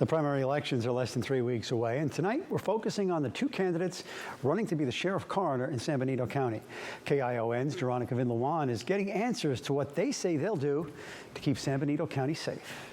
The primary elections are less than 3 weeks away, and tonight we're focusing on the two candidates running to be the Sheriff-Coroner in San Benito County. KION's Veronica Vinlawan is getting answers to what they say they'll do to keep San Benito County safe.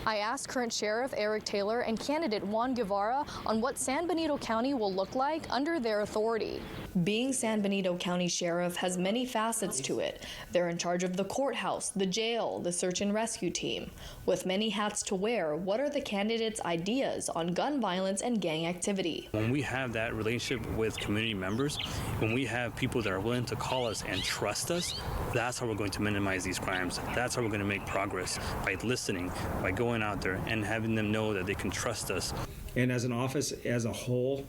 I asked current Sheriff Eric Taylor and candidate Juan Guevara on what San Benito County will look like under their authority. Being San Benito County Sheriff has many facets to it. They're in charge of the courthouse, the jail, the search and rescue team. With many hats to wear, what are the candidates' ideas on gun violence and gang activity? When we have that relationship with community members, when we have people that are willing to call us and trust us, that's how we're going to minimize these crimes. That's how we're going to make progress, by listening, by going out there and having them know that they can trust us. And as an office as a whole,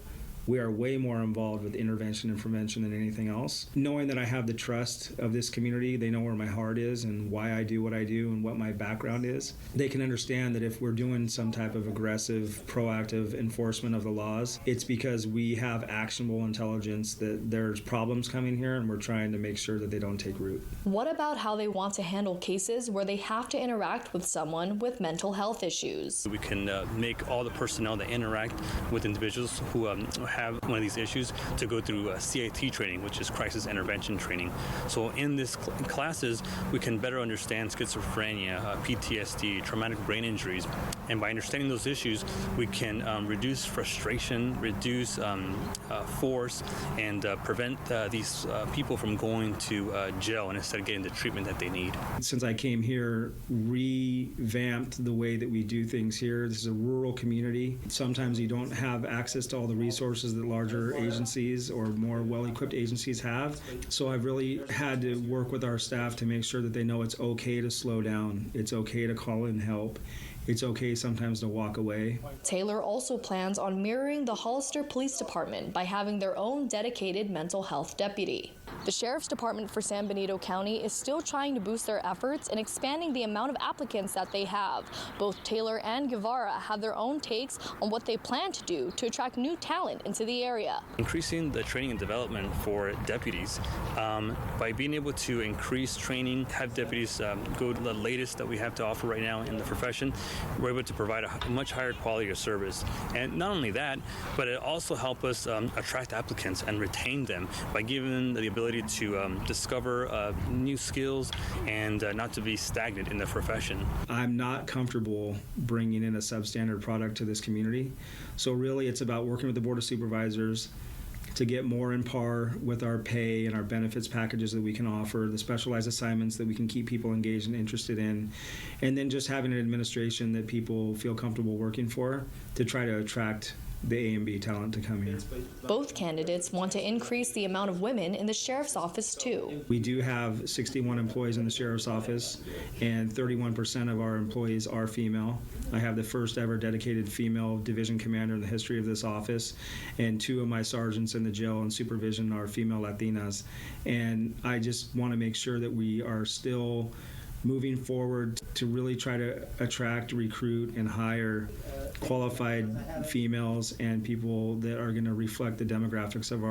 we are way more involved with intervention and prevention than anything else. Knowing that I have the trust of this community, they know where my heart is and why I do what I do and what my background is. They can understand that if we're doing some type of aggressive, proactive enforcement of the laws, it's because we have actionable intelligence that there's problems coming here and we're trying to make sure that they don't take root. What about how they want to handle cases where they have to interact with someone with mental health issues? We can make all the personnel that interact with individuals who have one of these issues to go through CIT training, which is crisis intervention training. So in these classes, we can better understand schizophrenia, PTSD, traumatic brain injuries, and by understanding those issues, we can reduce frustration, reduce force, and prevent these people from going to jail and instead of getting the treatment that they need. Since I came here, revamped the way that we do things here. This is a rural community. Sometimes you don't have access to all the resources that larger agencies or more well-equipped agencies have. So I've really had to work with our staff to make sure that they know it's okay to slow down. It's okay to call in help. It's okay sometimes to walk away. Taylor also plans on mirroring the Hollister Police Department by having their own dedicated mental health deputy. The Sheriff's Department for San Benito County is still trying to boost their efforts in expanding the amount of applicants that they have. Both Taylor and Guevara have their own takes on what they plan to do to attract new talent into the area. Increasing the training and development for deputies, by being able to increase training, have deputies go to the latest that we have to offer right now in the profession, we're able to provide a much higher quality of service. And not only that, but it also helps us attract applicants and retain them by giving them the ability to discover new skills and not to be stagnant in the profession. I'm not comfortable bringing in a substandard product to this community. So really it's about working with the Board of Supervisors to get more in par with our pay and our benefits packages that we can offer, the specialized assignments that we can keep people engaged and interested in, and then just having an administration that people feel comfortable working for to try to attract the A and B talent to come here. Both candidates want to increase the amount of women in the Sheriff's Office too. We do have 61 employees in the Sheriff's Office, and 31% of our employees are female. I have the first ever dedicated female division commander in the history of this office, and 2 of my sergeants in the jail and supervision are female Latinas. And I just want to make sure that we are still moving forward to really try to attract, recruit, and hire qualified females and people that are going to reflect the demographics of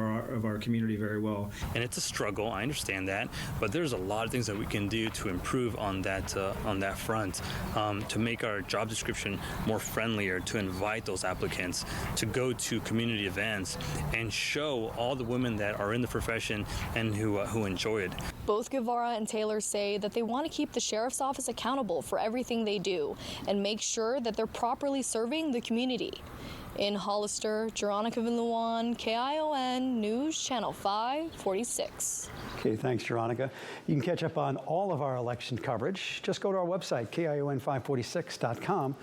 our community very well. And it's a struggle, I understand that, but there's a lot of things that we can do to improve on that front, to make our job description more friendlier, to invite those applicants to go to community events and show all the women that are in the profession and who enjoy it. Both Guevara and Taylor say that they want to keep the Sheriff's Office accountable for everything they do and make sure that they're properly serving the community. In Hollister, Veronica Vinlawan, KION News Channel 546. Okay, thanks, Veronica. You can catch up on all of our election coverage. Just go to our website, KION546.com.